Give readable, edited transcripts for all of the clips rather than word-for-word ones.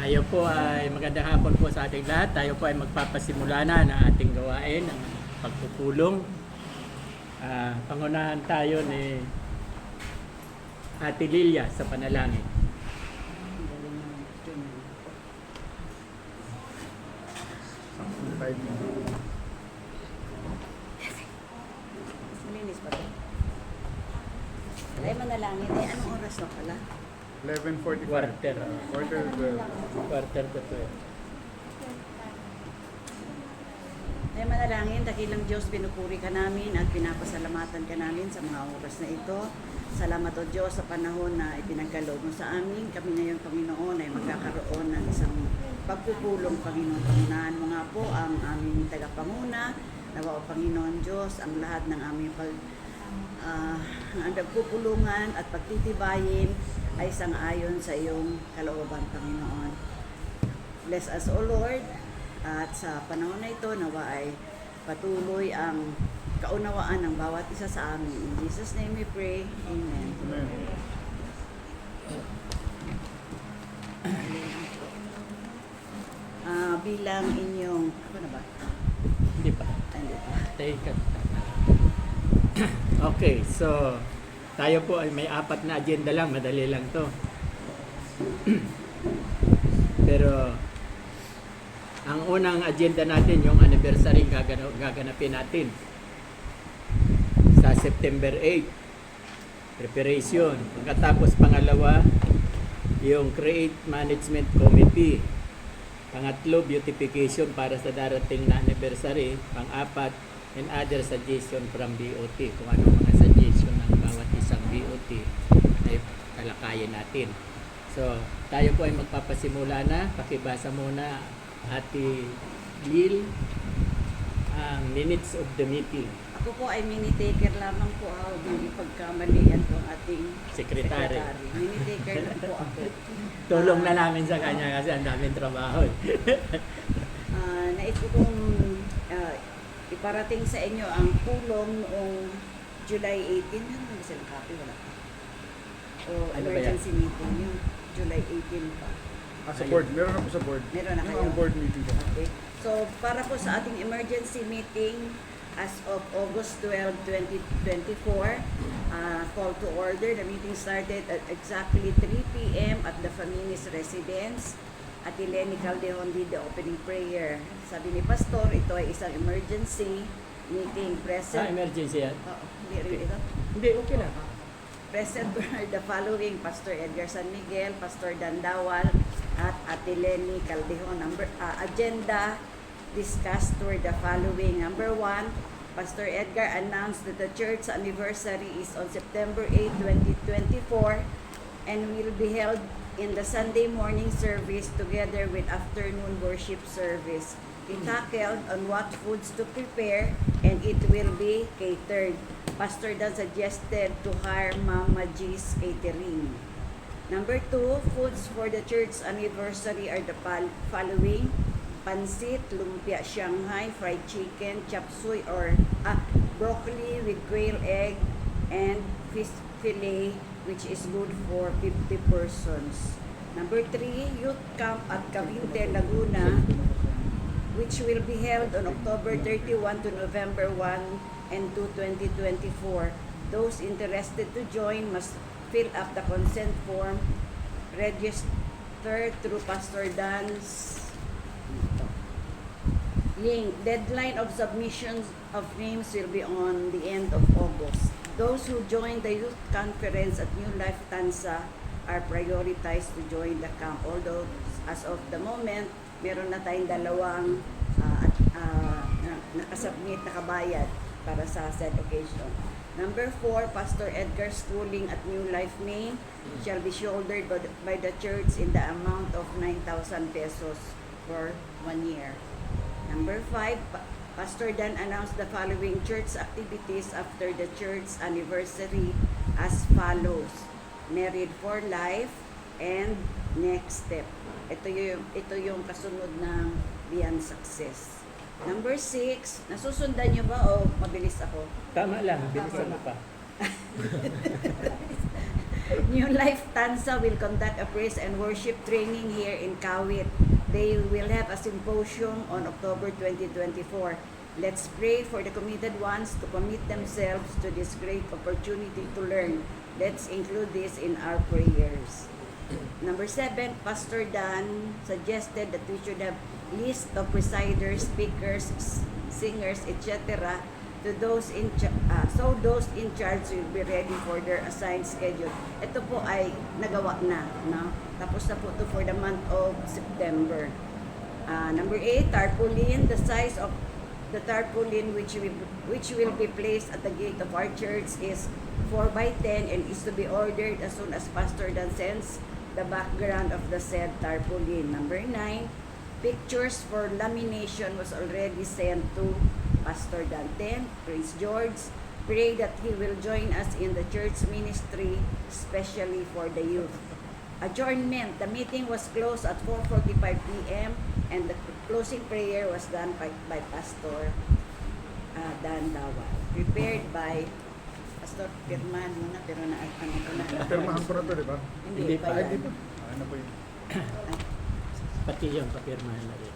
Tayo po ay magandang hapon po sa ating lahat. Tayo po ay magpapasimula na ng ating gawain ng pagpupulong. Pangunahan tayo ni Ate Lilia sa panalangin. Linis pa ito. Ay, manalangin. Eh, anong oras na pala? 11:45. Quarter. Quarter 12. Quarter to 12. Ay, manalangin. Dakilang Diyos, pinupuri ka namin at pinapasalamatan ka namin sa mga oras na ito. Salamat o Diyos sa panahon na ipinagkaloob mo sa amin. Kami ngayon, Panginoon, ay magkakaroon ng isang pagpupulong, Panginoon. Pangunahan mo nga po ang aming tagapanguna. Nawa o Panginoon Diyos, ang lahat ng aming ang nagpupulungan at pagtitibayin ay sangayon sa iyong kalooban, Panginoon. Bless us, O Lord, at sa panahon na ito, nawa ay patuloy ang kaunawaan ng bawat isa sa amin. In Jesus' name we pray. Amen. Amen. Bilang inyong, ako na ba? Hindi pa. Ay, hindi pa. Take it. Okay, so tayo po ay may 4 na agenda lang, madali lang to. Pero ang unang agenda natin yung anniversary gaganapin natin sa September 8. Preparation. Pagkatapos pangalawa, yung Create Management Committee. Pangatlo, beautification para sa darating na anniversary. Pang-apat, and other suggestion from BOT. Kung ano mga suggestion ng bawat isang BOT ay talakayin natin. So, tayo po ay magpapasimula na. Pakibasa muna, Ate Lil, ang minutes of the meeting. Ako po ay mini-taker lamang po ako. Hindi pagkamalian po ang ating Secretary. Mini-taker lang po ako. Tulong na namin sa kanya kasi ang daming trabaho. Nais ko pong iparating sa inyo ang pulong noong July 18. Ano ba silang copy? Wala pa. O Ano ba emergency meeting yun. July 18 pa. Sa board. Meron na po sa board. Meron na kayo? Yung board meeting po. Okay. So, para po sa ating emergency meeting as of August 12, 2024, call to order. The meeting started at exactly 3 p.m. at the Faminis residence. At Lenny Caldejon did the opening prayer. Sabi ni Pastor, ito ay isang emergency meeting. Present. Emergency yan? Oo, hindi rin ito. Hindi, okay lang. Present were the following: Pastor Edgar San Miguel, Pastor Dan Dawal, at Ate Lenny Caldejon. Agenda discussed were the following. Number 1, Pastor Edgar announced that the church anniversary is on September 8, 2024 and will be held in the Sunday morning service together with afternoon worship service. He tackled on what foods to prepare and it will be catered. Pastor Dan suggested to hire Mama G's Catering. Number 2, foods for the church anniversary are the following: pansit, lumpia Shanghai, fried chicken, chop suey or broccoli with quail egg, and fish fillet, which is good for 50 persons. Number 3, youth camp at Cavite, Laguna, which will be held on October 31 to November 1 and 2, 2024. Those interested to join must fill up the consent form, register through Pastor Dan's link. Deadline of submissions of names will be on the end of August. Those who join the youth conference at New Life Tansa are prioritized to join the camp. Although, as of the moment, meron na tayong dalawang nakasubmit, nakabayad para sa said occasion. Number 4, Pastor Edgar schooling at New Life name shall be shouldered by the church in the amount of 9,000 pesos for 1 year. Number 5, Pastor Dan announced the following church activities after the church anniversary as follows: Married for Life and Next Step. Ito yung kasunod ng Beyond Success. Number 6, nasusundan nyo ba o mabilis ako? Tama lang, bilisan mo pa. New Life Tanza will conduct a praise and worship training here in Kawit. They will have a symposium on October 2024. Let's pray for the committed ones to commit themselves to this great opportunity to learn. Let's include this in our prayers. Number 7, Pastor Dan suggested that we should have list of presiders, speakers, singers, etc. to those so those in charge will be ready for their assigned schedule. Ito po ay nagawa na, no? Tapos na po ito for the month of September. Number 8, tarpaulin. The size of the tarpaulin which will be placed at the gate of our church is 4 by 10 and is to be ordered as soon as Pastor Dan sends the background of the said tarpaulin. Number 9, pictures for lamination was already sent to Pastor Dan. 10, Prince George, pray that he will join us in the church ministry, especially for the youth. Adjournment, the meeting was closed at 4:45 p.m. and the closing prayer was done by Pastor Dan Dawal. Prepared by Pastor Pirman muna, pero ano ko na. Pirmahan ko na to, di ba? Hindi pa. Ay, di ba? Ano po yun? Pati yung papirmahan na rin.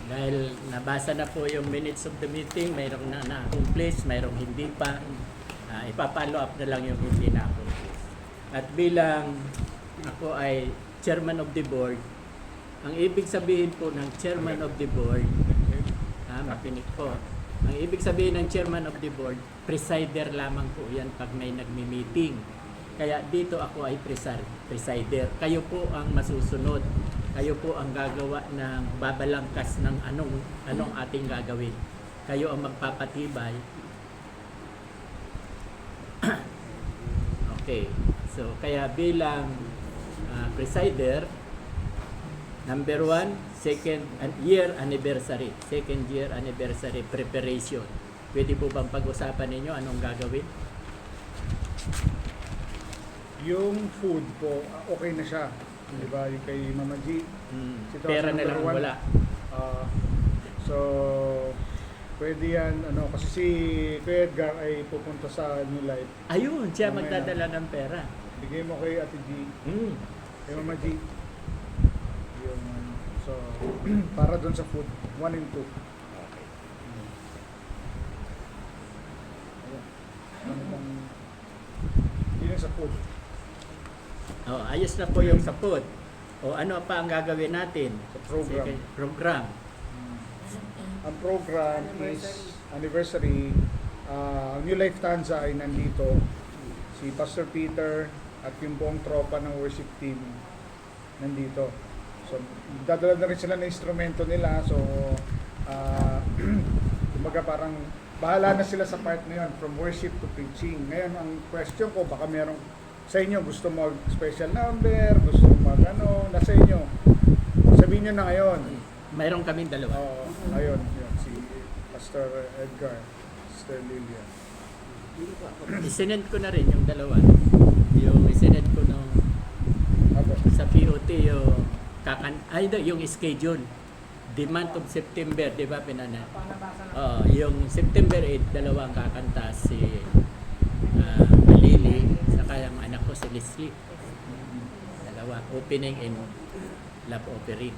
Dahil nabasa na po yung minutes of the meeting, mayroong na-accomplish, mayroong hindi pa. Ipapollow up na lang yung hindi na-accomplish. At bilang ako ay chairman of the board, ang ibig sabihin po ng chairman of the board, makinig po, ang ibig sabihin ng chairman of the board, presider lamang po yan pag may nagmi-meeting. Kaya dito ako ay presider. Kayo po ang masusunod. Kayo po ang gagawa ng babalangkas ng anong ating gagawin. Kayo ang magpapatibay. Okay. So, kaya bilang presider, number 1, second year anniversary. Second year anniversary preparation. Pwede po bang pag-usapan ninyo anong gagawin? Yung food po, okay na siya. Di ba? Yung kay Mama G. Pera na lang number 1. wala. So, pwede yan, kasi si Kuya Edgar ay pupunta sa New Life. Ayun, siya Mamaya. magdadala ng pera. Bigay mo kay Ate G, kay Mama G. Yung, so, para doon sa food, 1 and 2. Okay. Yun yung sa food. Oh, ayos na po yung sapot. O ano pa ang gagawin natin? Sa program. Sige, program. Ang program is anniversary. New Life Tanza ay nandito. Si Pastor Peter at yung buong tropa ng worship team nandito. So, dadala na rin sila ng instrumento nila. So, kumbaga parang bahala na sila sa part na yun, from worship to preaching. Ngayon, ang question ko, baka merong sa inyo, gusto mo special number, gusto mo nasa inyo. Sabihin nyo na ngayon. Mayroon kaming dalawa. Ayun, yun, si Pastor Edgar, Sister Lilian. Isinend ko na rin yung dalawa. Yung isinend ko nung Ako. sa POT yung yung schedule. The month of September, di ba pinana? Yung September 8, dalawang kakanta si Lily, saka yung anak ko si Leslie. Dalawa, opening and love offering.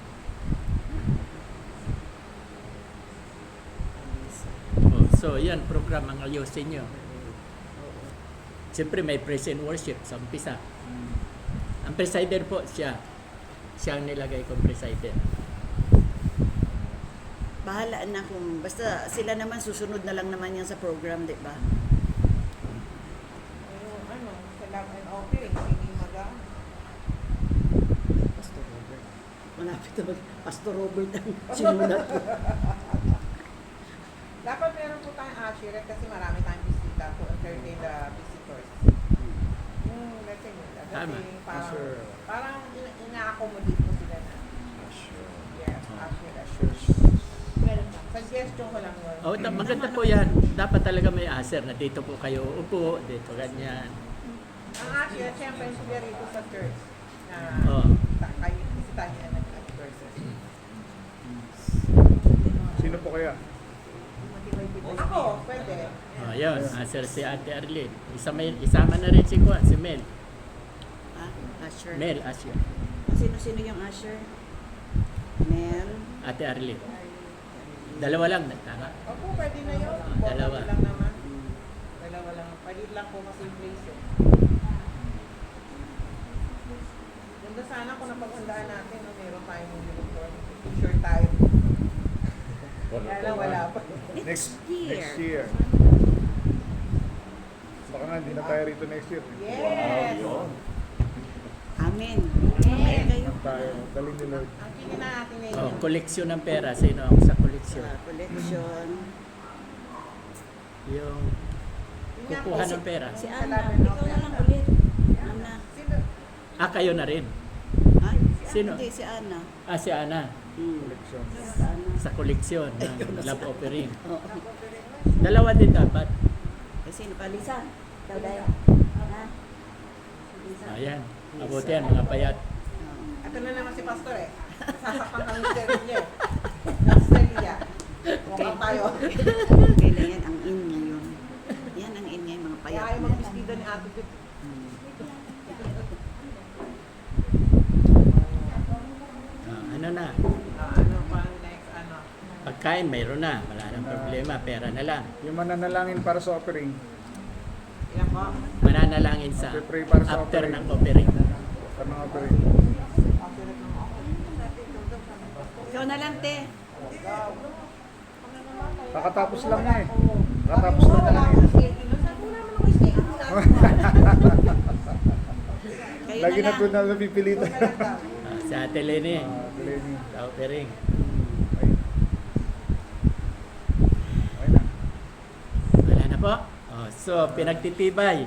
So yan, program ang ayusin nyo. Siyempre may praise and worship sa umpisa. Ang presider po siya ang nilagay kong presider. Bahala na kung basta sila naman susunod na lang naman yan sa program, di ba? Sa love and offering, hindi maga. Pastor Robert. Malapit na Pastor Robert ang sinulat ko. Dapat meron po tayong assurance kasi marami tayong bisita to entertain the visitors. Let's say, Tama. kasi Sure. parang ina-accommodate mo sila na. Yes, assurance. Suggestion ko lang yun. Maganda po yan. Dapat talaga may aser na dito po kayo upo, dito ganyan. Ang assurance, siyempre, sila rito sa church na kayo, bisitahin nila ng church. Sino po kaya? Ako, pwede. Oh, yun. Asher si Ate Arlene. Isama na rin si Juan, si Mel. Usher. Mel, Asher. Sino-sino yung usher? Mel. Ate Arlene. Dalawa lang, tama? Ako, pwede na yun. Dalawa. Pwede lang naman. Dalawa lang. Pwede lang po kasi yung place eh. Ganda sana kung napaghandaan natin, no, meron tayong uniform. T-shirt tayo. Kaya lang wala pa. Next year. year. Baka nga, hindi na tayo rito next year. Yes! Amen. Amen kayo. Tayo, galing ni Lord. Ang kinin na natin ngayon. Oh, koleksyon ng pera. Sino ang sa koleksyon? Collection. Yung Yun nga po, kukuha ng pera. Si Ana, ikaw na lang ulit. Ana. Sino? Kayo na rin. Ha? Sino? Hindi, si Ana. Si Ana. Collection. Si Ana. Sa koleksyon ng love offering. Oo. Dalawa din dapat. Sino pa? Lisa? Ikaw dahil. Ha? Lisa. Ayan. Mabuti yan, mga payat. Ito na naman si Pastor eh. Sasakpan kami sa niya. Pastor Lia. Mukhang tayo. Okay lang yan, ang in ngayon. Yan ang in ngayon, mga Kaya payat. ayaw magbistida ni Ate Dip. Ano na, Ano pa ang next ano? pagkain mayroon na. Wala nang problema, pera na lang. Yung mananalangin para sa offering. Yan po. Mananalangin sa Pray para sa after offering. ng offering. Para ng offering. Ikaw na lang, te. Kakatapos lang na eh. Kakatapos lang na eh. Kayo Lagi na na lang. doon na napipilitan. Si Ate Lene, Lenny. sa offering. Okay. Okay na. Wala na po. So, pinagtitibay.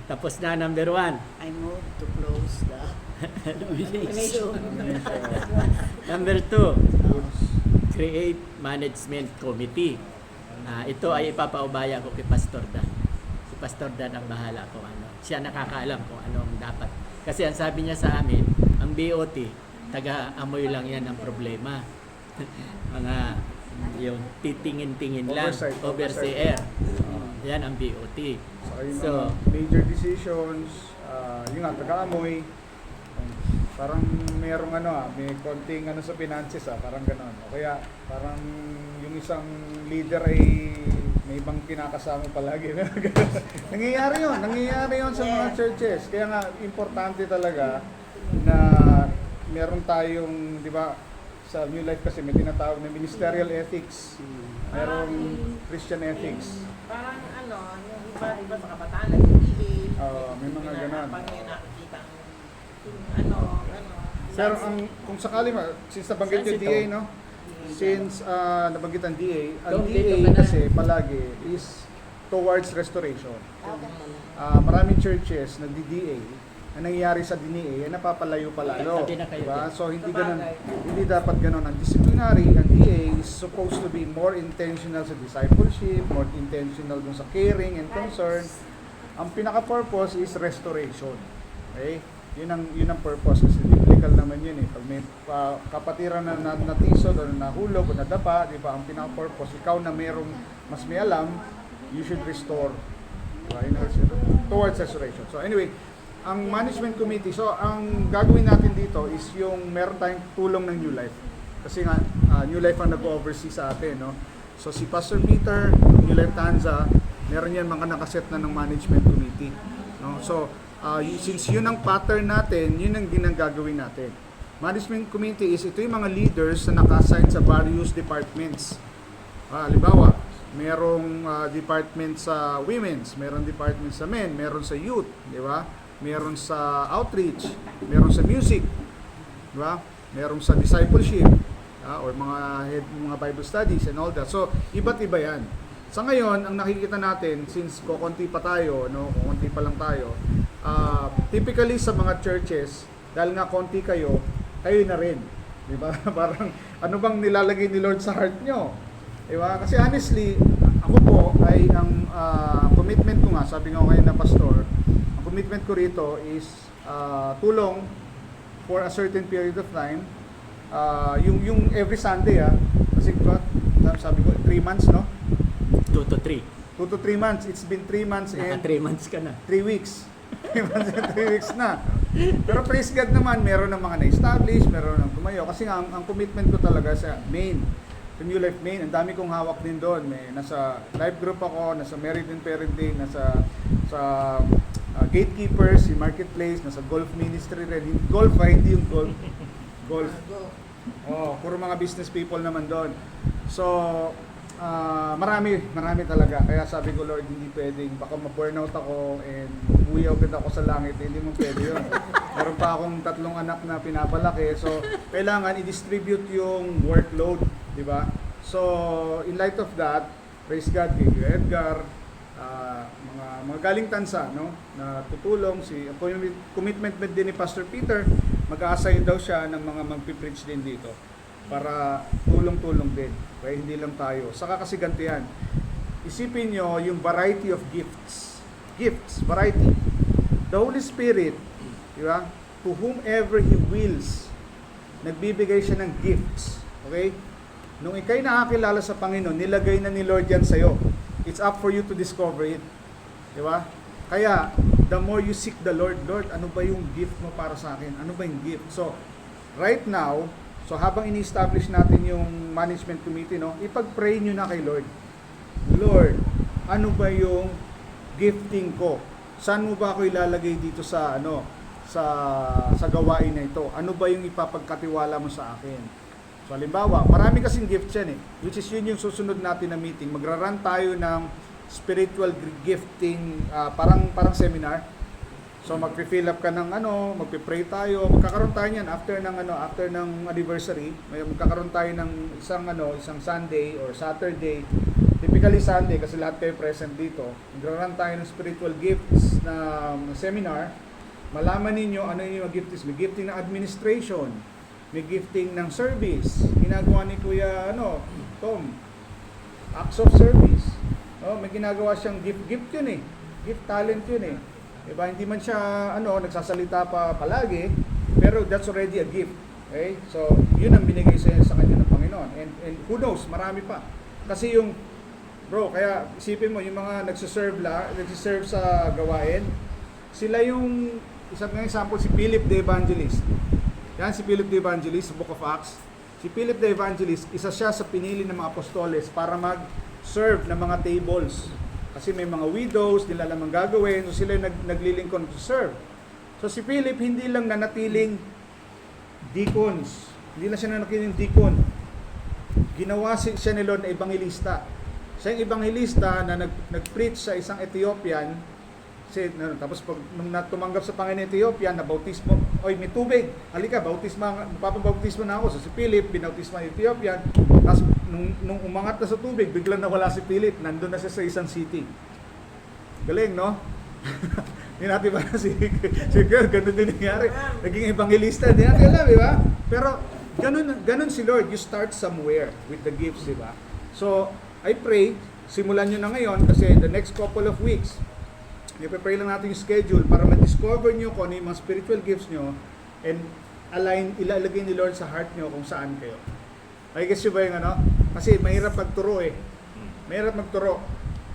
Tapos na number 1. I move to close the nomination. Number 2, create management committee. Ito ay ipapaubaya ko kay Pastor Dan. Si Pastor Dan ang bahala kung ano. Siya nakakaalam kung ano ang dapat. Kasi ang sabi niya sa amin, ang BOT, taga-amoy lang yan ang problema. Mga yung titingin-tingin lang, Oversight, overseer. Yan ang BOT. Saka yung So, mga major decisions, yung nga, taga-amoy, parang merong may konting sa finances parang gano'n. O kaya parang yung isang leader ay may ibang kinakasama palagi. nangyayari yun sa mga churches. Kaya nga, importante talaga na meron tayong, di ba, sa New Life kasi may tinatawag na ministerial ethics, merong Christian ethics. Parang ano, yung iba sa kabataan, nag-ibig. May mga ganon. Pag may nakikita ano. Pero kung sakali since nabanggit yung DA, no? Since nabanggit ang DA Dito ka na. kasi palagi is towards restoration. Maraming churches na DDA, ang nangyayari sa DNA ay napapalayo pa lalo. Tabi na kayo Diba? din. So hindi dapat ganun. Ang disciplinary, ang DA is supposed to be more intentional sa discipleship, more intentional dun sa caring and concern. Ang pinaka-purpose is restoration. Okay? Yun ang purpose kasi biblical naman yun eh. Pag may kapatiran na natisod o nahulog o nadapa, di ba, ang pinaka-purpose, ikaw na merong mas may alam, you should restore, diba, towards restoration. So anyway, ang management committee, so ang gagawin natin dito is yung meron tayong tulong ng New Life. Kasi nga, New Life ang nag-oversee sa atin, no? So si Pastor Peter, New Life Tanza, meron yan mga nakaset na ng management committee, no? So, since yun ang pattern natin, yun ang gagawin natin. Management committee is ito yung mga leaders na naka-assign sa various departments. Halimbawa, merong department sa women's, merong department sa men, meron sa youth, di ba? Meron sa outreach, meron sa music, di ba? Meron sa discipleship, or mga Bible studies and all that. So, iba't iba yan. Sa ngayon, ang nakikita natin, since kukunti pa tayo, no, kukunti pa lang tayo, typically sa mga churches, dahil nga konti kayo na rin. Di ba? Parang, ano bang nilalagay ni Lord sa heart nyo? Di ba? Kasi honestly, ako po ay ang commitment ko nga, sabi nga kayo na pastor, ang commitment ko rito is tulong for a certain period of time. Yung every Sunday kasi sabi ko, 3 months, no? 2 to 3. 2 to 3 months. It's been 3 months Naka and 3 months ka na. 3 weeks. 3 months and 3 weeks na. Pero praise God naman, meron ng mga na-establish, meron ng tumayo. Kasi nga, ang commitment ko talaga sa Maine, sa New Life Maine, ang dami kong hawak din doon. Nasa life group ako, nasa Married and Parenting, nasa Gatekeepers, si Marketplace, nasa golf ministry rin. Golf, hindi yung golf. Golf. Go. Puro mga business people naman doon. So, marami talaga. Kaya sabi ko, Lord, hindi pwedeng, baka ma-burnout ako and uwi agad ako sa langit. Hindi mo pwede yun. Meron pa akong 3 anak na pinapalaki. So, kailangan i-distribute yung workload. Di ba? So, in light of that, praise God kay Edgar, mga galing tansa, no, na tutulong commitment din ni Pastor Peter, mag-a-assign daw siya ng mga magpi-preach din dito para tulong-tulong din, kaya hindi lang tayo. Saka kasi ganito yan, isipin nyo yung variety of gifts, variety. The Holy Spirit, di ba, to whomever He wills, nagbibigay siya ng gifts, okay? Nung ikay nakakilala sa Panginoon, nilagay na ni Lord yan sa'yo. It's up for you to discover it. Di ba? Kaya, the more you seek the Lord, Lord, ano ba yung gift mo para sa akin? Ano ba yung gift? So, right now, habang ini-establish natin yung management committee, no, ipag-pray nyo na kay Lord. Lord, ano ba yung gifting ko? Saan mo ba ako ilalagay dito sa gawain na ito? Ano ba yung ipapagkatiwala mo sa akin? So, halimbawa, marami kasing gift yan which is yun yung susunod natin na meeting. Magra-run tayo ng spiritual gifting, parang seminar. So, mag-fill up ka ng magpe-pray tayo. Magkakaroon tayo niyan after ng anniversary. Magkakaroon tayo ng isang Sunday or Saturday. Typically Sunday kasi lahat kayo present dito. Magra-run tayo ng spiritual gifts na seminar. Malaman ninyo ano yung gifts. May gifting ng administration. May gifting ng service. Ginagawa ni Kuya Tom. Acts of service. May ginagawa siyang gift yun Gift talent yun Diba? Hindi man siya nagsasalita pa palagi, pero that's already a gift. Okay? So, yun ang binigay sa kanya ng Panginoon. And who knows, marami pa. Kasi kaya isipin mo, yung mga nagsiserve sa gawain, sila yung, isang example, si Philip the Evangelist. Yan si Philip the Evangelist sa Book of Acts. Si Philip the Evangelist, isa siya sa pinili ng mga apostoles para mag-serve ng mga tables. Kasi may mga widows, nila lamang gagawin, so sila yung naglilingkod to serve. So si Philip, hindi lang nanatiling deacons. Hindi lang siya nanatiling deacon. Ginawa siya ni Lord na evangelista. Siya yung evangelista na nag-preach sa isang Ethiopian. Tapos nung tumanggap sa Panginoon Ethiopian, na bautismo, may tubig, halika, papabautismo na ako. So si Philip, binautismo ng Ethiopian. Tapos nung umangat na sa tubig, biglang nawala si Philip, nandun na siya sa isang city. Galing, no? Hindi natin ba si girl, ganun din nangyari. Naging evangelista, hindi natin alam, di ba? Pero ganun si Lord, you start somewhere with the gifts, di ba? So, I pray, simulan nyo na ngayon kasi the next couple of weeks, i-pray lang natin yung schedule para ma-discover nyo kung ano yung mga spiritual gifts nyo and ilalagay ni Lord sa heart nyo kung saan kayo. Ay, guess nyo ba yung Kasi mahirap magturo Mahirap magturo.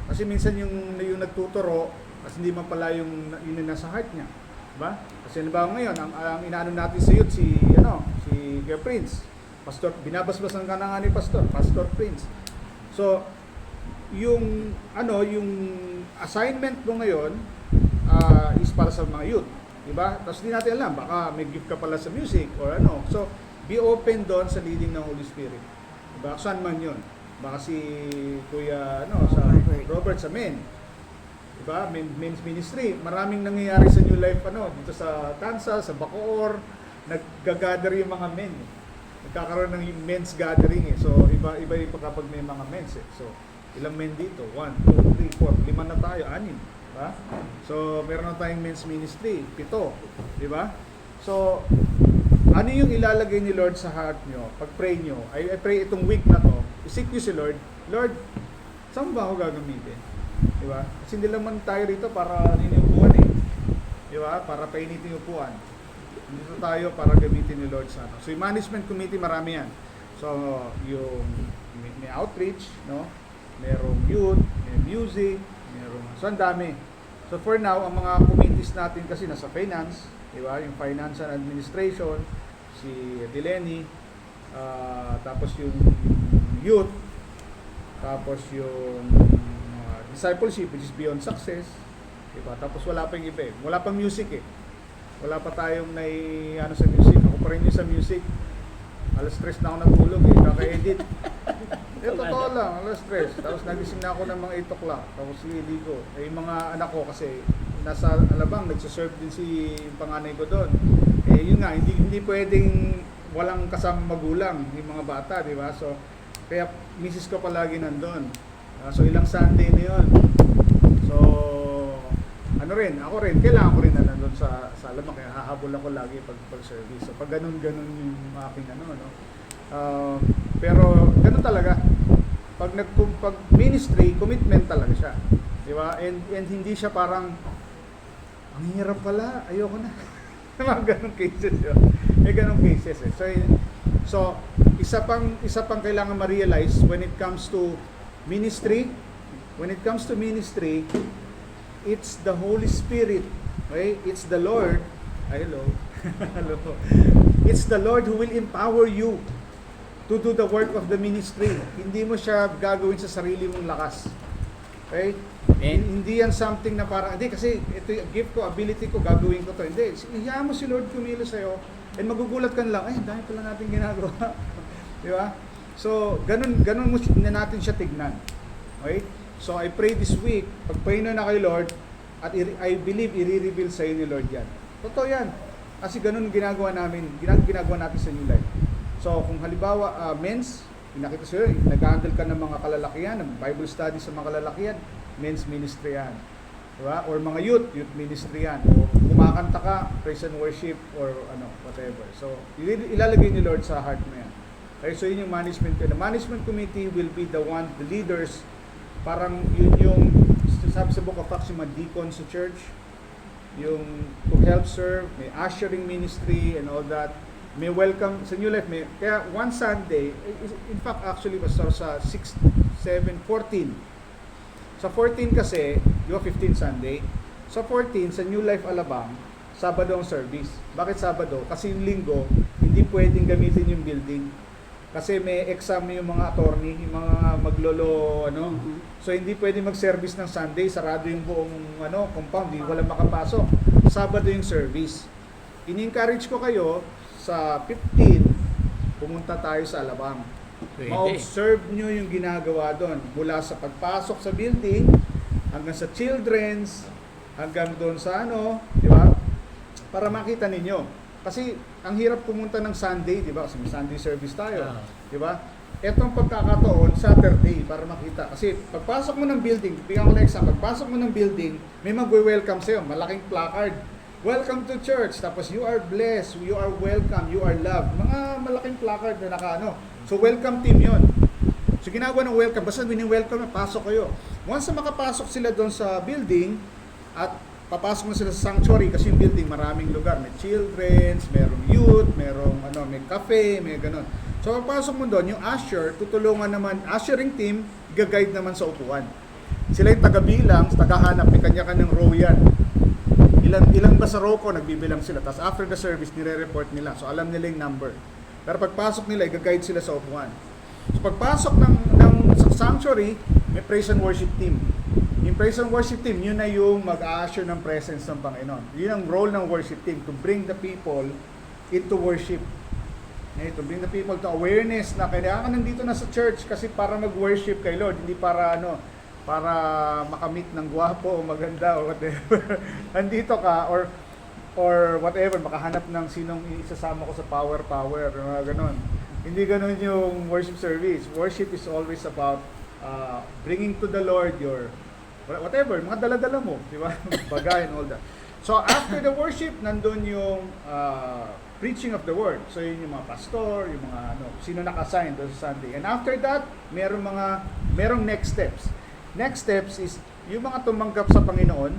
Kasi minsan yung nagtuturo, kasi hindi man pala yung nasa heart niya. Diba? Kasi halimbawa ngayon, ang inaano natin sa youth, si Kuya Prince. Pastor, binabasbasan ka na nga ni Pastor Prince. So, yung assignment mo ngayon is para sa mga youth, di ba? Tapos hindi natin alam, baka may gift ka pala sa music or So, be open doon sa leading ng Holy Spirit. Diba? Saan man yun? Baka si Kuya sa Robert sa men. Diba? Men's ministry. Maraming nangyayari sa New Life dito sa Tansa, sa Bacoor, nag-gather yung mga men. Nagkakaroon ng men's gathering So, iba kapag may mga men's So, ilang men dito? 1, 2, 3, 4, 5 na tayo, 6. Diba? So, meron na tayong men's ministry, 7. Diba? So, ano yung ilalagay ni Lord sa heart nyo? Pag-pray nyo, I pray itong week na to, isik nyo si Lord, Lord, saan ba ako gagamitin? Diba? Kasi hindi naman tayo rito para niniupuan Diba? Para painitin yung upuan. Dito tayo para gamitin ni Lord sa So, yung management committee, marami yan. So, yung may outreach, no? Merong youth, may music, merong so ang dami. So for now, ang mga committees natin kasi nasa finance, di ba? Yung finance and administration, si Dileni, tapos yung youth, tapos yung discipleship which is beyond success, di ba? Tapos wala pa yung iba eh. Wala pang music eh. Wala pa tayong ano sa music. Ako pa rin yung sa music. Alas 3 na ako natulog eh, kaka-edit. Totoo lang, alas 3. Tapos nagising na ako ng mga 8 o'clock. Tapos liligo. Eh, yung mga anak ko kasi nasa Alabang, nagsaserve din si panganay ko doon. Eh, yun nga, hindi pwedeng walang kasamang magulang yung mga bata, di ba? So, kaya misis ko palagi nandun. So, ilang Sunday na yun. So, ako rin, kailangan ko rin na nandun sa Alabang, kaya hahabol ako lagi pag-service. So, pag ganun yung aking no? Pero, ganun talaga. Pag ministry, commitment talaga siya. Di ba? And hindi siya parang, ang hirap pala, ayoko na. Mga ganung cases yun. May ganung cases eh. So, isa pang kailangan ma-realize when it comes to ministry, it's the Holy Spirit, okay? It's the Lord. Hello. Hello. It's the Lord who will empower you to do the work of the ministry. Hindi mo siya gagawin sa sarili mong lakas. Okay? Hindi yan something na parang, hindi kasi ito yung gift ko, ability ko, gagawin ko to. Hindi. Iyaan mo si Lord kumilos sa'yo and magugulat ka lang, dahil pala natin ginagawa. Di ba? So, ganun mo na natin siya tignan. Okay? So, I pray this week, pagpahinga na kay Lord, at I believe, i-reveal sa ni Lord yan. Totoo yan. Kasi ganun ginagawa natin sa New Life. So, kung halimbawa, men's, pinakita sa'yo, nag-handle ka ng mga kalalakihan, ng Bible study sa mga kalalakihan, men's ministry yan. Diba? Or mga youth ministry yan. O kumakanta ka, praise and worship, or whatever. So, ilalagay ni Lord sa heart mo yan. Okay, so yun yung management. The management committee will be the leaders. Parang yun yung sabi sa Book of Acts, yung mga deacons sa church, yung to help serve, may ushering ministry and all that. May welcome sa New Life. Kaya one Sunday, in fact actually was sa 6, 7, 14. Sa 14 kasi, di ba 15 Sunday? Sa 14, sa New Life Alabang, Sabado ang service. Bakit Sabado? Kasi yung linggo, hindi pwedeng gamitin yung building. Kasi may exam yung mga attorney, yung mga maglolo, So, hindi pwede mag-service ng Sunday. Sarado yung buong, compound. Hindi walang makapasok. Sabado yung service. In-encourage ko kayo, sa 15, pumunta tayo sa Alabang. Ma-observe nyo yung ginagawa doon. Mula sa pagpasok sa building, hanggang sa children's, hanggang doon sa di ba? Para makita ninyo. Kasi ang hirap pumunta ng Sunday, di ba? Kasi may Sunday service tayo, di ba? Etong pagkakataon, Saturday, para makita. Kasi pagpasok mo ng building, bigyan ko lang example, pagpasok mo ng building, may mag-welcome sa'yo, malaking placard. Welcome to church. Tapos you are blessed, you are welcome, you are loved. Mga malaking placard na So welcome team yon. So ginagawa ng welcome, basta wini-welcome na pasok kayo. Once na makapasok sila doon sa building at papasok na sila sa sanctuary kasi yung building maraming lugar, may children's, merong youth, merong may cafe, may ganun. So papasok mo doon, yung usher, tutulungan naman, ushering team, gag-guide naman sa upuan. Sila yung taga-bilang, taga-hanap, may kanya-kanyang row yan. Ilan ba sa row ko, nagbibilang sila. Tapos after the service, nire-report nila. So alam nila yung number. Pero pagpasok nila, gag-guide sila sa upuan. So pagpasok ng sanctuary, may praise and worship team. Yung praise and worship team, yun na yung mag-a-assure ng presence ng Panginoon. Yun ang role ng worship team, to bring the people into worship. To bring the people to awareness na kailangan nandito na sa church kasi para mag-worship kay Lord, hindi para para makamit ng gwapo o maganda o whatever. Andito ka or whatever, makahanap ng sinong isasama ko sa power, mga ganon. Hindi ganon yung worship service. Worship is always about bringing to the Lord your whatever, mga dala-dala mo, di ba? Bagay and all that. So after the worship, nandun yung preaching of the word. So yun yung mga pastor, yung mga sino naka-assign doon sa Sunday. And after that, merong next steps. Next steps is yung mga tumanggap sa Panginoon.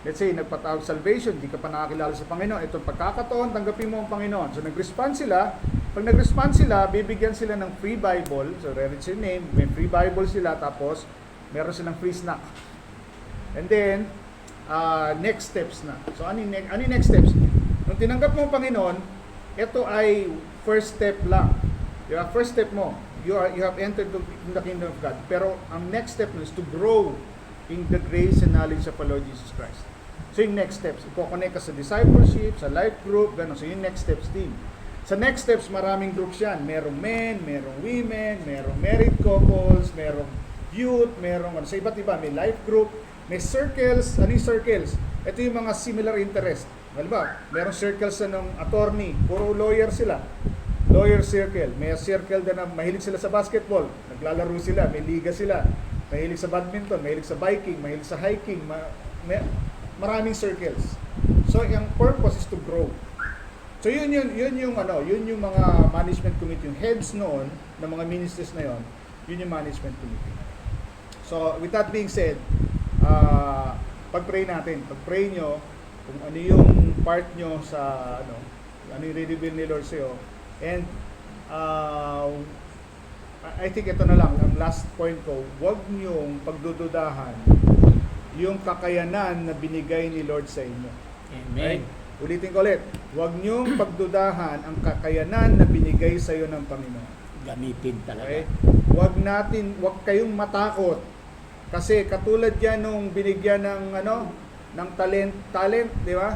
Let's say, nagpatawag salvation, di ka pa nakakilala sa Panginoon. Itong pagkakataon, tanggapin mo ang Panginoon. So nag-respond sila. Pag nag-respond sila, bibigyan sila ng free Bible. So, read your name, may free Bible sila, tapos meron silang free snack. And then, next steps na. So, ano yung next steps? Nung tinanggap mo ang Panginoon, ito ay first step lang. Diba? First step mo, you have entered in the kingdom of God. Pero, ang next step mo is to grow in the grace and knowledge of our Lord Jesus Christ. So, yung next steps, ipo-connect ka sa discipleship, sa life group, gano'n. So, yung next steps din. Sa next steps, maraming groups yan. Merong men, merong women, merong married couples, merong youth, merong sa iba't iba. May life group, may circles. Ano yung circles? Ito yung mga similar interest. Halimbawa, merong circles ng attorney, puro lawyer sila. Lawyer circle. May circle din na mahilig sila sa basketball. Naglalaro sila, may liga sila. Mahilig sa badminton, mahilig sa biking, mahilig sa hiking. Maraming circles. So, yung purpose is to grow. So, yun yung mga management committee, yung heads noon ng mga ministers na yun yung management committee. So, with that being said, pag-pray natin. Pag-pray nyo kung ano yung part nyo sa ano yung reveal ni Lord sa'yo. And I think ito na lang, ang last point ko, huwag nyong pagdududahan yung kakayanan na binigay ni Lord sa inyo. Amen. Right? Ulitin ko ulit, huwag nyong pagdudahan ang kakayanan na binigay sa iyo ng Panginoon. Gamitin talaga. Okay? Huwag kayong matakot. Kasi katulad yan nung binigyan ng ng talent, di ba?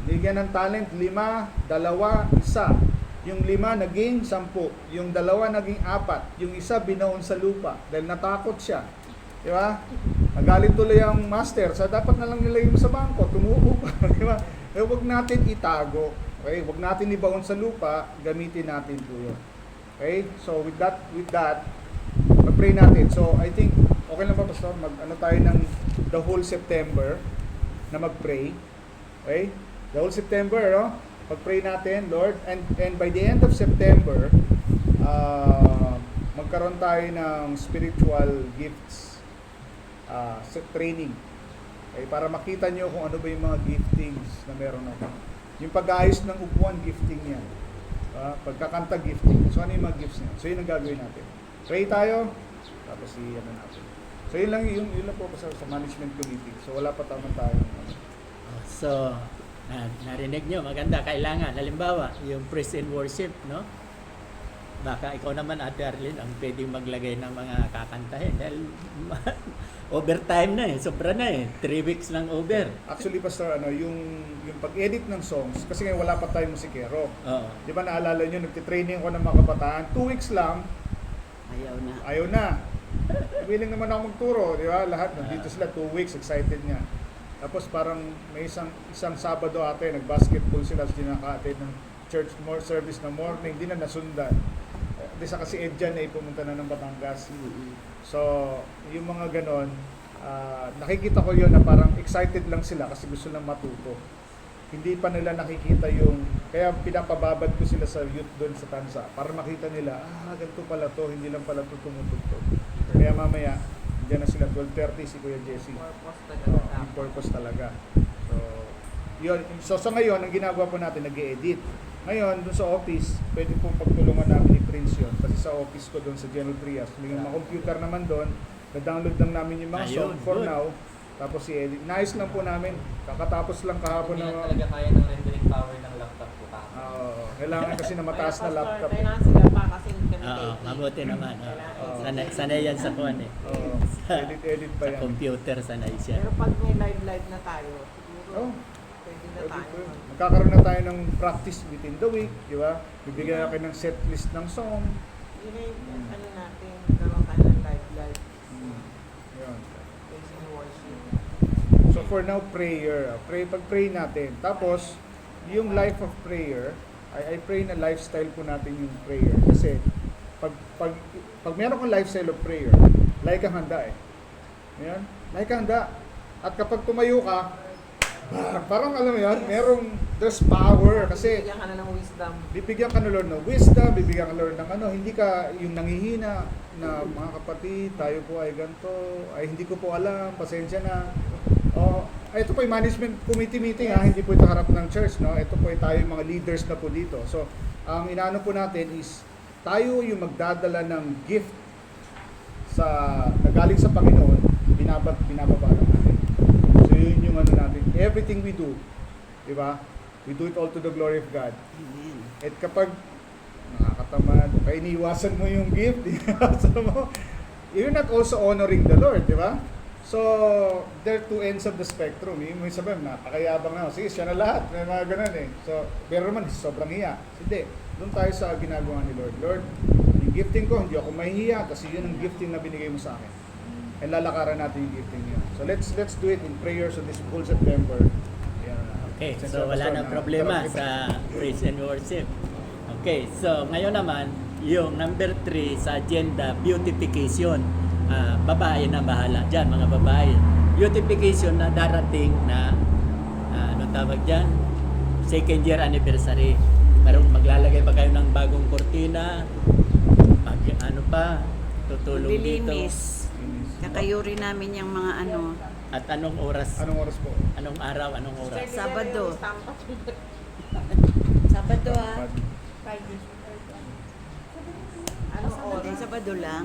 Binigyan ng talent, 5, 2, 1. Yung 5 naging 10, yung 2 naging 4, yung isa binaon sa lupa dahil natakot siya. Di ba? Nagalit tuloy ang master, so dapat na lang nilagay mo sa bangko, tumubo pa, di ba? Eh, huwag natin itago. Okay? Huwag natin ibaon sa lupa, gamitin natin po yun. Okay? So with that, mag-pray natin. So I think, okay lang ba, Pastor? Tayo ng the whole September na mag-pray. Okay? The whole September, pag-pray natin, Lord, and by the end of September, magkaroon tayo ng spiritual gifts sa training. Okay, para makita nyo kung ano ba yung mga giftings na meron ako. Yung pag-aayos ng upuan, gifting yan. Pagkakanta, gifting. So ano yung mga gifts niya? So yun ang gagawin natin. Pray tayo, tapos natin. So yun lang po sa management committee. So wala pa tayo. So, narinig nyo, maganda, kailangan. Halimbawa, yung praise and worship, no? Baka ikaw naman, Ate Arlene, ang pwedeng maglagay ng mga kakantahin. Dahil overtime na sobra na 3 weeks lang over. Actually, Pastor, yung pag-edit ng songs, kasi ngayon wala pa tayong musikero. Oo. Di ba naalala nyo, nagtitraining ako ng mga kabataan, 2 weeks lang, ayaw na. Willing naman ako magturo, di ba? Lahat, nandito sila 2 weeks, excited niya. Tapos parang may isang Sabado ate, nag-basketball sila, dinaka-attend ng church service na morning, di na nasundan. Desa kasi Edjan ay pumunta na ng Batangas. So, yung mga ganon, nakikita ko yun na parang excited lang sila kasi gusto lang matuto. Hindi pa nila nakikita kaya pinapababad ko sila sa youth doon sa Tansa para makita nila, ganito pala to, hindi lang pala to tumutugtog. Kaya mamaya, diyan na sila 12:30 si Kuya Jesse. Yung purpose talaga. So, yun. So ngayon, ang ginagawa po natin, nag-e-edit. Ngayon, doon sa office, pwede pong pagtulungan namin ni Prince yun. Kasi sa office ko doon sa General Trias, may mga computer naman doon, na-download lang namin yung mga song for now. Tapos i-edit. Nice lang po namin. Kakatapos lang kahapon Hindi na... na talaga kaya ng rendering power ng laptop ko pa. Kailangan kasi na mataas na laptop. Kailangan sila pa kasi Oo, mabuti naman. Sanay yan sa kuwan Edit pa Sa yan. computer, sanay siya. Pero pag may live na tayo, siguro pwede na Pwede tayo. po yun. Magkakaroon na tayo ng practice within the week, di ba? Bibigyan natin ng set list ng song. Yun yung natin, karoon tayo ng live. Yun. Praise and worship. So for now, prayer. Pag-pray natin. Tapos, yung life of prayer, I pray na lifestyle po natin yung prayer. Kasi, pag meron kang lifestyle of prayer, like kang handa Ayan? Like kang handa. At kapag tumayo ka, parang alam mo yan, there's power. Kasi, Bigyan ka na ng wisdom. bibigyan ka ng Lord ng wisdom, bibigyan ka ng Lord ng hindi ka yung nanghihina na mga kapatid, tayo po ay ganito, ay hindi ko po alam, pasensya na. ito po yung management committee meeting ha, hindi po ito harap ng church, no? Ito po yung tayo yung mga leaders na po dito. So, ang inaano po natin is tayo yung magdadala ng gift sa nagaling sa Panginoon, binababa lang natin. So, yun yung ano natin. Everything we do, di ba? We do it all to the glory of God. Amen. At kapag nakakatamad, kaya iniiwasan mo yung gift, iniiwasan mo, you're not also honoring the Lord, di ba? So, there are two ends of the spectrum. Yung may sabihin, napakayabang na, sige, siya na lahat. May mga ganun eh. So, pero naman, sobrang hiya. Hindi. Doon tayo sa ginagawa ni Lord. Lord, yung gifting ko, hindi ako mahihiya kasi yun ang gifting na binigay mo sa akin. And lalakaran natin yung gifting niyo. So, let's do it in prayer so this whole September. Yeah. Okay, so wala nang problema sa praise and worship. Okay, so ngayon naman, yung number 3 sa agenda, beautification. Babae na bahala dyan, mga babae. Beautification na darating na, ano tawag dyan? Second year anniversary. Parang maglalagay pa kayo ng bagong kortina, ano pa, tutulong dito. Lilinis. Kakayuri namin yung mga ano. At anong oras? Anong oras po? Anong araw? Anong oras? Sabado. Stampa. Sabado ha. Ano Sabado, oras? Sabado lang.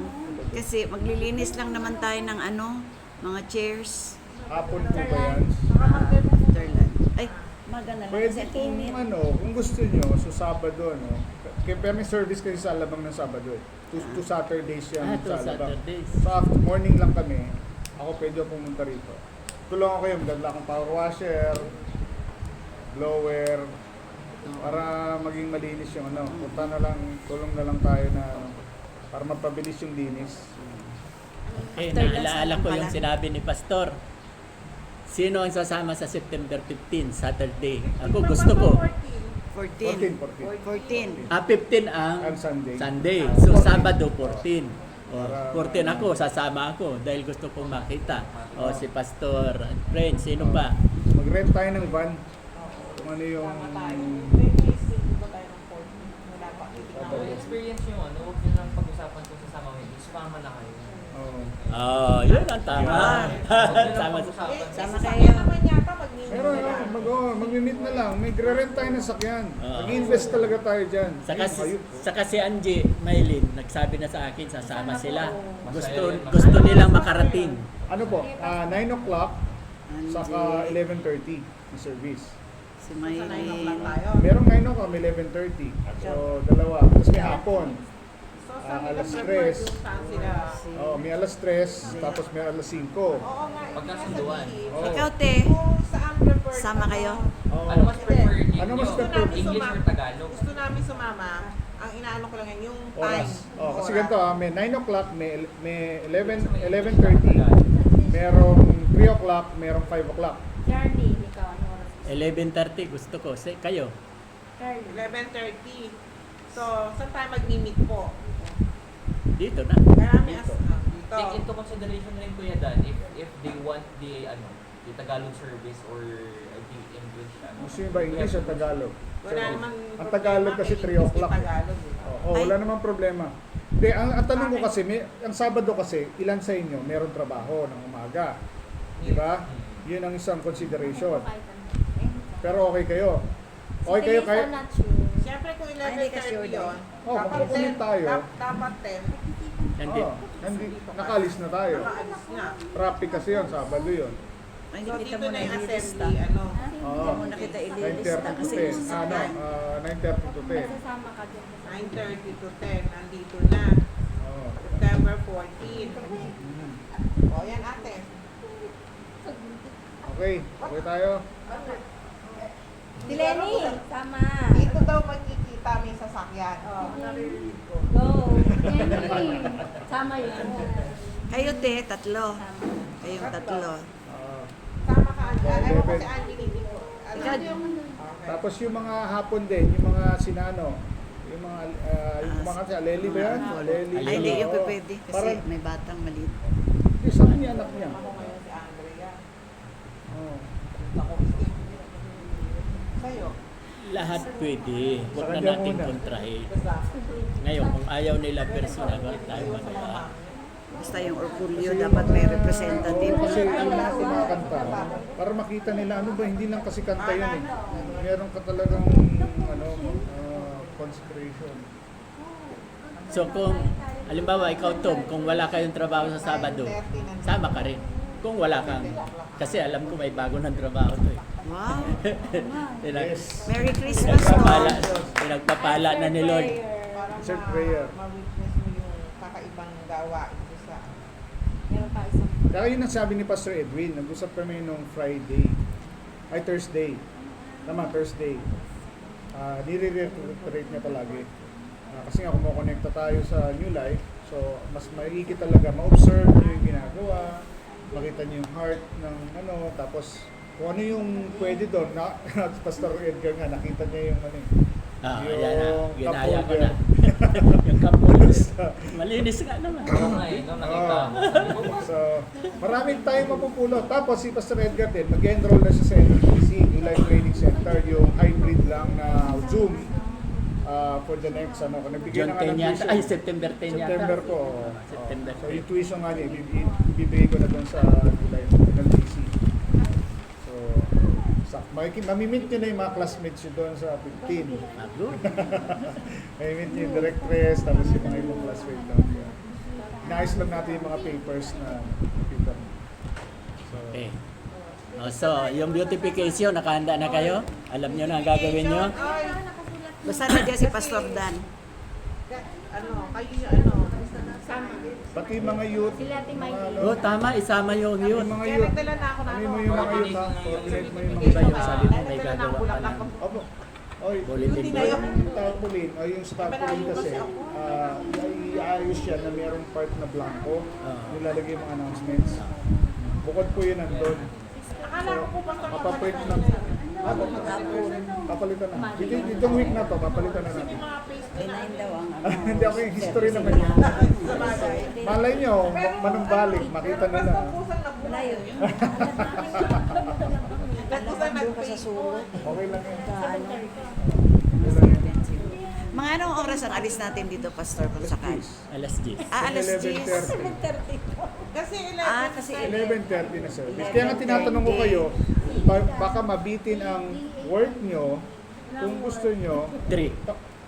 Kasi maglilinis lang naman tayo ng ano, mga chairs. Hapon po ba yan? After lunch. Ay, maganda lang Pwede kasi ang kung init. ano, kung gusto nyo, so Sabado, no? Kaya may service kasi sa Alabang ng Sabado. Two Saturdays yan Two sa Alabang. Saturdays. So after morning lang kami, ako pwede ako pumunta rito. Tulungan ko yung magdala akong power washer, blower, para maging malinis yung ano. Punta na lang, tulong na lang tayo na ano, para mapabilis yung linis. Eh, After naalaala lunch ko naman yung pala. sinabi ni Pastor. Sino ang sasama sa September 15, Saturday? Ako gusto ko. 14. 14. 14. 15 ang Ang Sunday. Sunday. So, Sabado 14. Para- 14 ako, sasama ako dahil gusto kong makita. O, si Pastor, friend, sino pa? Mag-rent tayo ng van. Kung ano yung... Kung experience nyo, ano, huwag nyo lang pag-usapan kung sasama mo, sumama na kayo. Oh. Oh, yun ang tama. Huwag nyo lang Sama pag-usapan. Sama Sasakyan kayo. naman yata mag-meet Pero nila. mag-meet na lang. Mag-rent tayo ng sakyan. Oo. Mag-invest talaga tayo dyan. Saka si Angie Maylin, nagsabi na sa akin, sasama sila. Gusto nilang makarating. Ano po? 9 o'clock saka Angie. 11:30 yung service. Si Sa 9 o'clock Maylin. tayo. Merong 9 o'clock, may 11:30. So, dalawa. Tapos may hapon. So, sabi alas ng 3. prefer kung saan sila. Oh, may alas 3, tapos may alas 5. Oo nga, Pagkasunduan. Oo. Ikaw, te. Kung saan prefer. Sama kayo? Oo. Ano mas prefer ninyo? Ano mas prefer? English or Tagalog? Gusto namin sumama. Ang inaano ko lang yan, yung time. Oras. Oh, kasi Oras. ganito may 9 o'clock, may 11:30. Merong 3 o'clock, merong 5 o'clock. Charlie, ikaw, ano oras? 11:30 gusto ko. Kayo? Charlie. 11:30. So, saan tayo mag-meet po? Dito na. Marami Dito. dito. Take into consideration rin Kuya Dan if they want the Tagalog service or the English Gusto nyo ba English o Tagalog? Wala So, namang ang Tagalog kasi 3 English o'clock. Tagalog. Oo, wala namang problema. Hindi, ang tanong ko kasi, ang Sabado kasi, ilan sa inyo meron trabaho ng umaga? Di ba? Yun ang isang consideration. Pero okay kayo. Okay kayo kayo? Siyempre kung Ay, hindi ka sure 11:30 yun, Oh, magkukumit tayo. Dapat 10. Nandito. Nakalis na tayo. Nakaalis na. Traffic kasi yun, Sabado yun. Ay, So, hindi kita dito muna na yung ililista. assembly, ano. Oo. Hindi mo na kita ililista 9:30 to kasi 10. sasakyan. 9:30 to 10. Masasama ka dyan. 9:30 to 10, nandito na. Oo. September 14. Mhm. O, yan ate. Okay, okay tayo. Si Lenny, sama. Dito daw magkikita may sasakyan. Go. Lenny. Sama yun. Kayo, te, tatlo. Sama. Kayong tatlo. Sama ka, Oh, alam ko 11. si Angie hindi ko. Ikaw, Okay. Tapos yung mga hapon din, yung mga sinano, yung mga si Aleli ba yan? Aleli. ay, hindi yung Oo. pwede kasi Parang, may batang maliit. isa niya anak niya. Ako ngayon si Andrea. Oo. Ako sa'yo. Lahat pwede. Huwag Sa na kanya natin muna. kontrahin. Basta. Ngayon, kung ayaw nila personal, wala tayo magawa. Basta yung Orgulyo dapat may representative. Oo, kasi yung mga kumakanta, para makita nila, ano ba, hindi lang kasi kanta yun eh. Meron ka talagang, consecration. So kung, halimbawa, ikaw Tom, kung wala kayong trabaho sa Sabado, sama ka rin. Kung wala kang, kasi alam ko may bago ng trabaho to eh. Wow. Yes. Merry Christmas, Tom. Pinagpapala na ni Lord. Para Sir, prayer. ma-witness mo yung kakaibang gawain ko sa Meron pa isang. Kaya yun ang sabi ni Pastor Edwin, nag-usap kami nung Thursday. Tama, Thursday. Nire-reiterate niya palagi. Kasi nga kumukonekta tayo sa New Life, so mas maigi talaga ma-observe niyo yung ginagawa, makita niyo yung heart ng tapos kung ano yung pwede doon, Pastor Edgar nga, nakita niya yung Ayan na, ginaya ko couple na. Yung kapulos. Malinis nga naman. Oo nga eh, nung nakita Oo. mo, sabi ko, So, maraming tayong mapupulot. Tapos si Pastor Edgar din, mag-enroll na siya sa NLPC, New Life Training Center, yung hybrid lang na Zoom for the next, nagbigay John na nga ng 10 yata. tuition. Ay, September 10 yata. September po. September So, yung tuition nga niya, ibibigay ko na doon sa New Life NLPC. So, mamimit nyo na yung mga classmates nyo doon sa 15. Good. Mamimit nyo yung directress, tapos yung mga ibang classmates doon. Inaayos lang natin yung mga papers na paper. So, Okay. So, yung beautification, nakahanda na kayo? Alam nyo na ang gagawin nyo? Ay, Basta na dyan si Pastor Dan. Sama. pati yung mga youth, Sila Ate mga Mikey. Oo, tama. Isama yung yun. mga kaya youth. nagdala na ako na Ano mo yung mga youth ha? Coordinate mo yung mga Iba yung youth. sabi mo, may gagawa pa na. Opo. Oy, Bulletin yung tarpaulin, yung tarpaulin kasi, iayos siya na merong part na blanco, nilalagay yung mga announcements. Bukod po yun nandun. Akala ko po basta Mapaprint na. Papalitan na. Itong week na to, papalitan na natin. mga face Kinain daw ang Hindi ako yung history naman yun. Malay nyo, manumbalik, makita nila. pusang nabuhay. Malayo. Alam mo, doon ka sa sulok. Okay lang yun. Mga anong oras ang alis natin dito, Pastor, kung sakali? Alas 10. Alas 10. 11:30. Kasi Kasi 11:30 na service. Kaya nga tinatanong ko kayo, baka mabitin ang work nyo kung gusto nyo 3.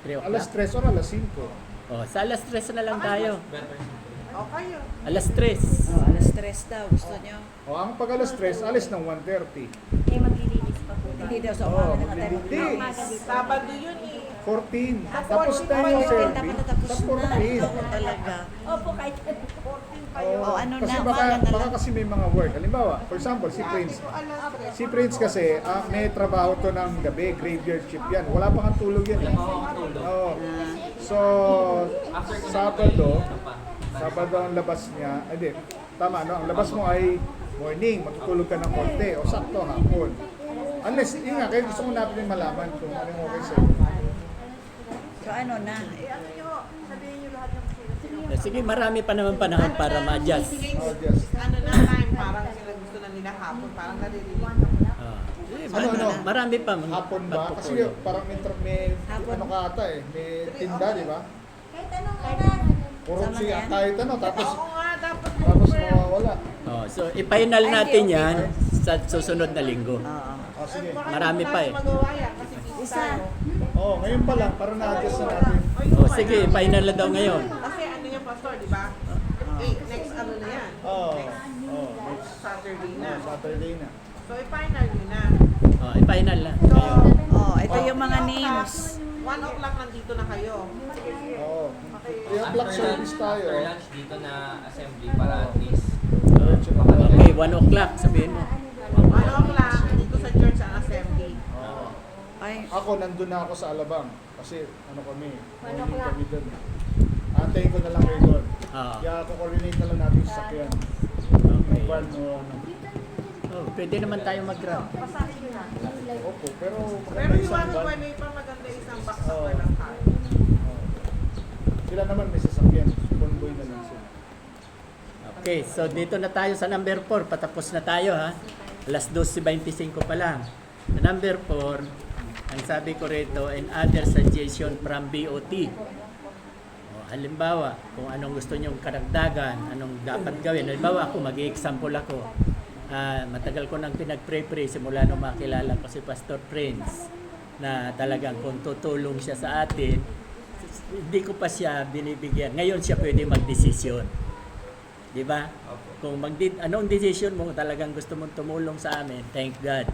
3 alas o'clock. 3 or alas 5. Oh, sa alas 3 na lang tayo. better. okay yun. Alas 3. alas 3 daw, gusto nyo. O ang pag alas 3, alis ng 1:30. Eh, maglilinis pa po. Hindi daw sa Oo, umaga na tayo hindi. maglinis. Sabado yun eh. 14. Tapos na yung 14 service. dapat natapos Tapos na. 14. Ako talaga. Opo, kahit 14 pa Oo. yun. O, ano Kasi na, baka, umaga na baka lang. kasi may mga work. Halimbawa, for example, si Prince. Ko alas 3. Si Prince kasi, may trabaho to ng gabi, graveyard shift yan. Wala pa kang tulog yan. Wala Eh. pa akong tulog. Oo. So, After ko Sabado, ano pa? Sabado ang labas niya. Hindi, tama, no? Ang labas mo ay morning, matutulog ka ng konti, o sakto, hapon. Unless, yun nga, kaya gusto ko natin malaman kung ano yung okay sa'yo. So ano na? Ano nyo, sabihin nyo lahat ng sino-sino. Sige, marami pa naman panahon para ma-adjust. Oh, just, Ano na time, parang sila gusto na nila hapon, parang naririnig. Marami pa. hapon ba? Kasi magpupulong. parang may Hapon. ano ka ata eh, may tinda, di ba? Kahit anong oras. Puro Sama siya yan. kahit ano, tapos Oo nga, dapat mawawala. Oh, so i-final natin yan sa susunod na linggo. Oo. Oh, sige. Marami pa eh. Magawa yan kasi busy Isa. tayo. Oh, ngayon pa lang, para na-adjust na natin. Oh, sige, final na daw ngayon. Kasi ano yung pastor, di ba? Next ano na yan? Oh, Next oh, next Saturday na. Saturday na. So, i-final nyo na. Oh, i-final na. So, Ngayon. Oh, ito yung mga names. 1 o'clock nandito na kayo. Oo. Kaya black After service lunch, tayo. after lunch dito na assembly para at least Okay, 1 o'clock sabihin mo. 1 o'clock dito sa church ang assembly. Oo. Ay, Ako, nandun na ako sa Alabang. Kasi ano kami, morning o'clock. kami doon. Antayin ko na lang kayo doon. Ah. Kaya coordinate na lang natin sa sakyan. Okay. Van o ano. Oh, pwede naman tayo mag-grab. Opo, pero Pero maganda yung isang ano van. pa, may pang maganda isang box Oo. na lang tayo. Oo. Sila naman may sasakyan. Convoy na lang sila. Okay, so dito na tayo sa number 4. Patapos na tayo ha. Alas 12:25 pa lang. Sa number 4, ang sabi ko rito, and other suggestion from BOT. Oh, halimbawa, kung anong gusto nyong karagdagan, anong dapat gawin. Halimbawa ako, mag-i-example ako. Matagal ko nang pinag-pray-pray simula nung makilala ko si Pastor Prince na talagang kung tutulong siya sa atin, hindi ko pa siya binibigyan. Ngayon siya pwede mag-desisyon. Di ba? Kung anong decision mo, talagang gusto mong tumulong sa amin, thank God.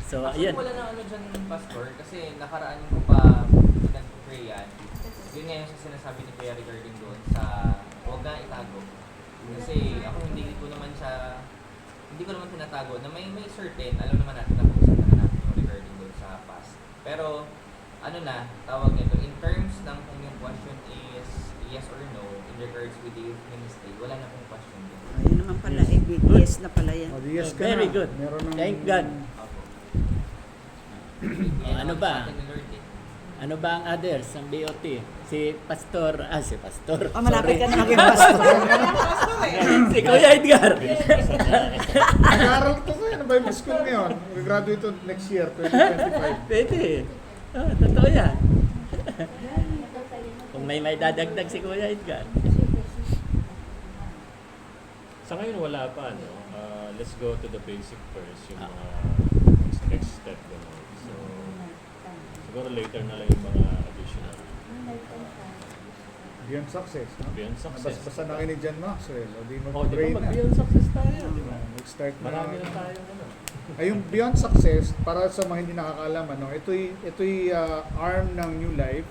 So, Actually, ayan. wala na ano dyan, Pastor, kasi nakaraan ko pa nag-pray yan. Yun nga yung sinasabi ni Kuya regarding doon sa huwag na itago. Kasi ako hindi ko naman tinatago na may certain, alam naman natin na kung saan natin yung regarding doon sa past. Pero, ano na, tawag nito, in terms ng kung yung question is yes or no, in regards with the youth ministry, wala na pong question doon. Ayun naman pala, yes na pala yan. Oh, yes ka Very na. good. Meron ng, Thank God. Opo. Ano ba? Sa atin ni Lord eh. Ano ba ang others, ang BOT? Si Pastor. Oh, malapit ka na maging pastor. Pastor eh. Si Kuya Edgar. Nag-aaral ko sa ano ba yung school ngayon? Graduate to next year, 2025. Pwede. Totoo yan. Kung may dadagdag si Kuya Edgar. Sa ngayon wala pa, no? Let's go to the basic first, yung mga next step. Gano'n. So, siguro later na lang yung mga additional. Beyond success, no? Beyond success. Basta nakinig dyan, Maxwell. O di Oh, di mag-pray ba na. mag-beyond success tayo? Di ba? Mag-start na. Marami na tayo, ano? Ay, yung Beyond Success, para sa mga hindi nakakaalam, ano, ito'y arm ng New Life,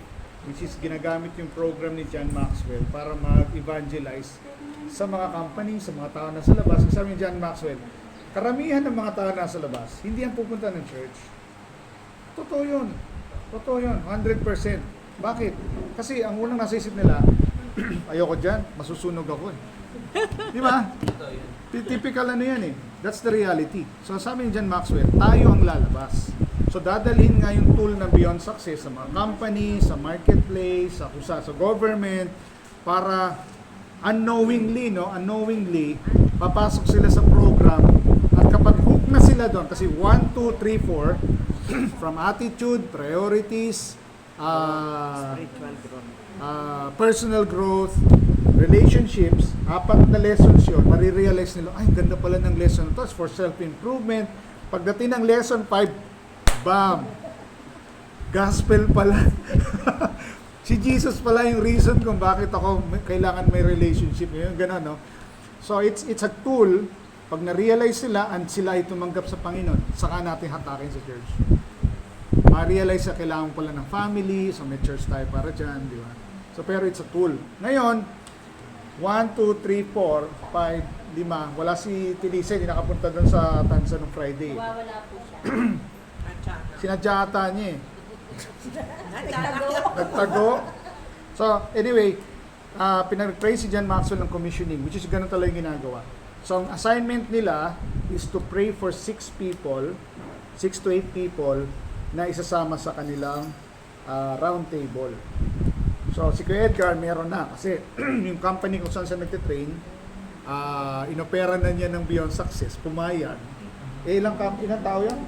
which is ginagamit yung program ni John Maxwell para mag-evangelize sa mga company, sa mga tao na sa labas. Kasi sabi ni John Maxwell, karamihan ng mga tao na sa labas, hindi yan pupunta ng church. Totoo yun. Totoo yun. 100%. Bakit? Kasi ang unang nasa isip nila, ayoko dyan, masusunog ako eh. Di ba? Ito yun. Typical ano yan eh. That's the reality. So sabi ni John Maxwell, tayo ang lalabas. So dadalhin nga yung tool ng Beyond Success sa mga company, sa marketplace, sa government, para unknowingly, papasok sila sa program, at kapag hook na sila doon, kasi 1, 2, 3, 4, from attitude, priorities, Spiritual growth. personal growth, relationships, 4 na lessons yun, marirealize nila, ay, ganda pala ng lesson to, for self-improvement. Pagdating ng lesson 5, bam! Gospel pala. Si Jesus pala yung reason kung bakit ako kailangan may relationship. Yung gano'n, no? So, it's a tool, pag na-realize sila, and sila ay tumanggap sa Panginoon, saka natin hatakin sa church. Ma-realize na kailangan pala ng family, so may church tayo para dyan, di ba? So, pero it's a tool. Ngayon, 1, 2, 3, 4, 5, 5. Wala si Tilisa, hindi nakapunta doon sa Tansa nung Friday. Wawala po siya. Sinadya ata niya eh. Nagtago. Nagtago. So, anyway, pinag-pray si John Maxwell ng commissioning, which is ganun talaga yung ginagawa. So, ang assignment nila is to pray for 6 people, 6 to 8 people, na isasama sa kanilang round table. So, si Kuya Edgar, meron na. Kasi, yung company kung saan siya nagtitrain, inopera na niya ng Beyond Success, pumayag. Ilang tao yan?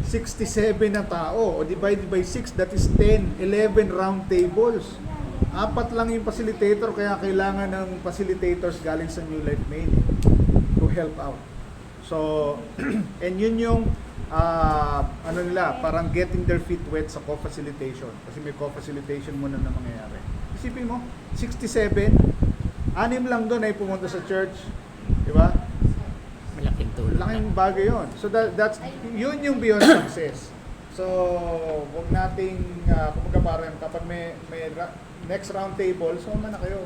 67 na tao. O divided by 6, that is 10, 11 round tables. 4 lang yung facilitator, kaya kailangan ng facilitators galing sa New Life Main to help out. So, and yun yung parang getting their feet wet sa co-facilitation. Kasi may co-facilitation muna na mangyayari. Isipin mo, 67, 6 lang doon ay pumunta sa church. Di ba? Malaking tulong. Laking bagay yun. So yun yung Beyond Success. So, huwag nating, kumbaga parang kapag may next round table, sumama na kayo.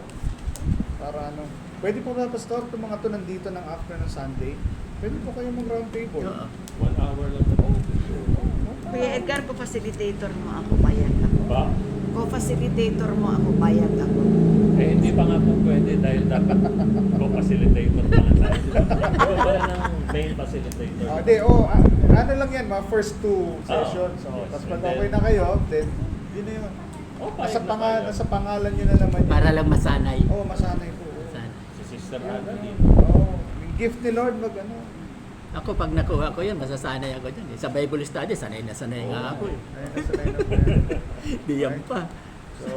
Para ano. Pwede po ba, Pastor, itong mga to nandito ng after ng Sunday? Pwede po kayo mag-round table. Oo. 1 hour lang na. Kuya Edgar, co-facilitator mo ako, bayad ako. Ba? Co-facilitator mo ako, bayad ako. Eh, hindi pa nga po pwede dahil dapat co-facilitator pa lang tayo. Iba ba ng main facilitator? Ano lang yan, mga first 2 sessions. Oo. Tapos pag okay na kayo, then, yun na yun. Oh, payag na payag. Nasa pangalan nyo na naman yun. Para lang masanay. Masanay po. Sanay. Si Sister Ana dito. Yung gift ni Lord, Ako, pag nakuha ko yan, masasanay ako dyan. Sa Bible study, sanay na sanay nga ako. Ayun, nasanay na po yan. Diyan pa. So So,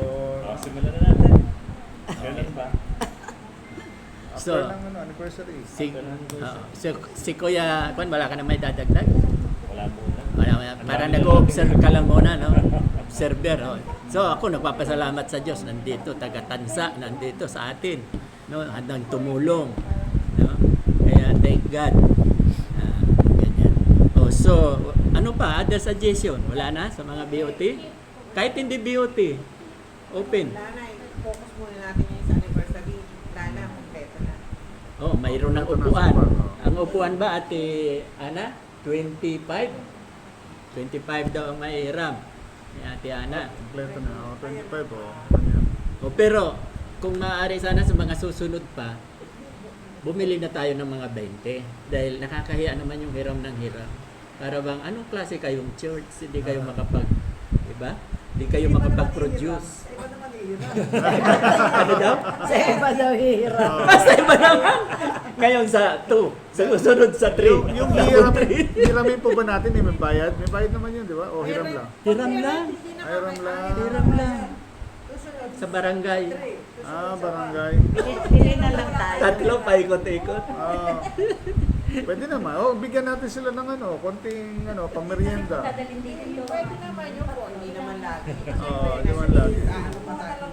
Simulan na natin. Kailan ba? after So, ng anniversary. si Kuya, wala ka na may dadagdag? Wala muna. Para nag-observe ka lang muna, no? Observer, oh. So ako nagpapasalamat sa Diyos, nandito, taga-Tansa, nandito sa atin, no? Handang tumulong, no? Kaya thank God. Ganyan. Oh, so, ano pa, other suggestion? Wala na sa mga BOT? Kahit hindi BOT, open. Wala na, focus muna natin yung sa anniversary. Wala na, kompleto na. Oh, mayroon ng upuan. Ang upuan ba, Ate Ana? 25? 25 daw ang mahiram ni Ate Ana. Kompleto na. 25 o. O, pero, kung maaari sana sa mga susunod pa, bumili na tayo ng mga 20. Dahil nakakahiya naman yung hiram ng hiram. Para bang, anong klase kayong church? Hindi kayo makapag, diba? Hindi kayo makapag-produce. Iba naman hirap. Ano daw? Sa iba daw hirap. Basta iba naman. Ngayon sa 2. Sa susunod sa 3. Yung hiramin po ba natin, may bayad? May bayad naman yun, di ba? O hiram lang? Hiram lang. Hiram lang. Hiram lang. Sa barangay. Barangay. Bili na lang tayo. Tatlo, paikot-ikot. Pwede naman. Oh, bigyan natin sila ng konting pangmerienda. Dadalhin din ito. Pwede naman yun po, hindi naman lagi. Hindi naman lagi. Ano pa tayo?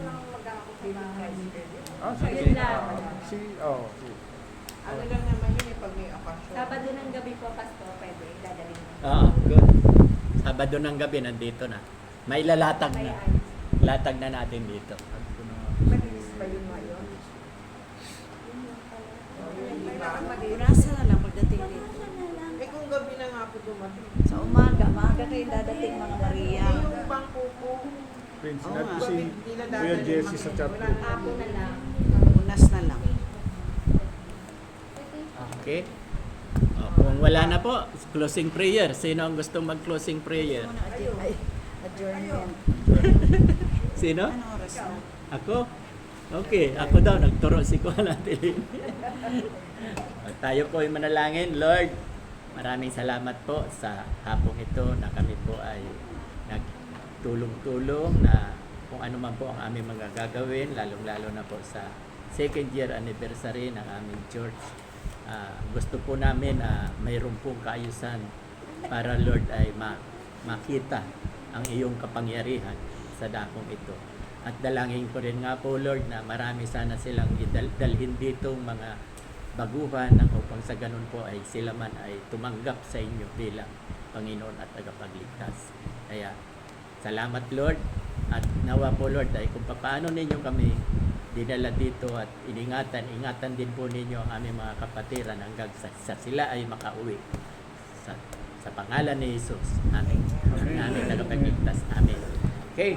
Sige. Yun lang. Ano lang naman yun pag may okasyon. Sabado ng gabi po, Pasto, pwede. Dadalhin mo. Good. Sabado ng gabi, nandito na. May lalatag May na. ayos. Latag na natin dito. Mabilis ba yun ngayon? Urasa na lang pagdating dito. Eh kung gabi na nga po dumating. Sa umaga, maaga kayo dadating mga Maria. Eh yung bangko po, Prince, Oo sinabi ko nga. si hindi na Kuya Jesse sa chat Wala group. na. Hapon na lang. Unas na lang. Okay? Kung wala na po, closing prayer. Sino ang gustong mag-closing prayer? Ay, adjournment. Sino? Ano oras na? Ako? Okay, ako daw, nagturo si Kuya natin. Tayo po ay manalangin. Lord, maraming salamat po sa hapong ito na kami po ay nagtulong-tulong na kung ano man po ang aming mga gagawin, lalong-lalo na po sa second year anniversary ng aming church. Gusto po namin na mayroon pong kaayusan para Lord ay makita ang iyong kapangyarihan sa dakong ito. At dalangin ko rin nga po Lord na marami sana silang dalhin dito mga baguhan nang upang sa ganun po ay sila man ay tumanggap sa inyo bilang Panginoon at tagapagligtas. Kaya salamat Lord at nawa po Lord ay kung paano ninyo kami dinala dito at ingatan din po ninyo ang aming mga kapatiran hanggang sa sila ay makauwi sa pangalan ni Jesus. Amen. Amen. Tagapagligtas. Amen. Okay.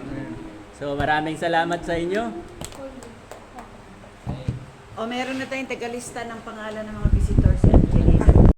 So maraming salamat sa inyo. O meron na tayong tagalista ng pangalan ng mga visitors.